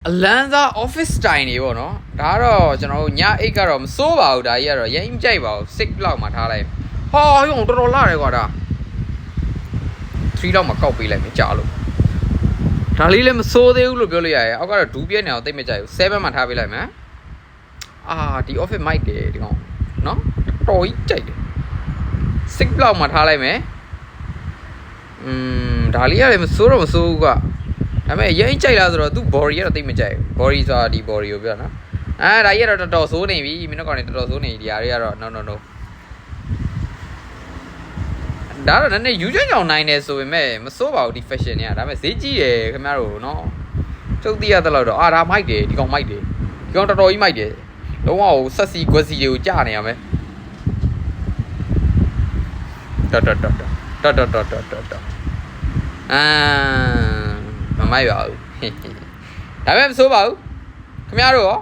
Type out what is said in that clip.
အလန်းစား office style နေပေါ့နော်ဒါကတော့ကျွန်တော်တို့ညအိတ်ကတော့မစိုးပါဘူးဒါကြီးကတော့ရင်မကြိုက်ပါဘူး6လောက်မှထားလိုက်ဟာရုံတော်တော်လာတယ်ကွာဒါ3လောက်မှကောက်ပေးလိုက်မယ်ကြာလို့ဒါလေးလည်းမစိုးသေးဘူးလို့ပြောလို့ရရဲ့အောက်ကတော့ဒူးပြဲနေအောင်တိတ်မကြိုက်ဘူး7မှထားပေးလိုက်မယ်ဒီ office mic တယ်ဒီကောင်နော်တော်ကြီးကြိုက်တယ်6လောက်မှထားလိုက်မယ်ဒါလေးကလည်းမစိုးတော့မစိုးဘူးကွာဒါပေမဲ့ရင်ကြိုက်လားဆိုတော့သူ body ကတော့တိတ်မကြိုက်ဘူး body ဆိုတာဒီ body ကိုပြောနော်ဒါကြီးကတော့တော်တော်ဆိုးနေပြီမင်းတို့ကောင်နေတော်တော်ဆိုးနေဒီဟာတွေကတော့ no ဒါတော့နည်းနည်းယူချင်ကြောင်နိုင်တယ်ဆိုပေမဲ့မစိုးပါဘူးဒီ fashion တွေကဒါပေမဲ့ဈေးကြီးတယ်ခင်ဗျားတို့နော်ထုတ်သိရတဲ့လောက်တော့ဒါမိုက်တယ်ဒီကောင်မိုက်တယ်ဒီကောင်တော်တော်ကြီးမိုက်တယ်လုံးဝဆက်စီကွက်စီတွေကိုကြားနေရမယ်တော်မမိုက်ပါဘူးဒါပေမဲ့မစိုးပါဘူးခင်ဗျားတို့ရော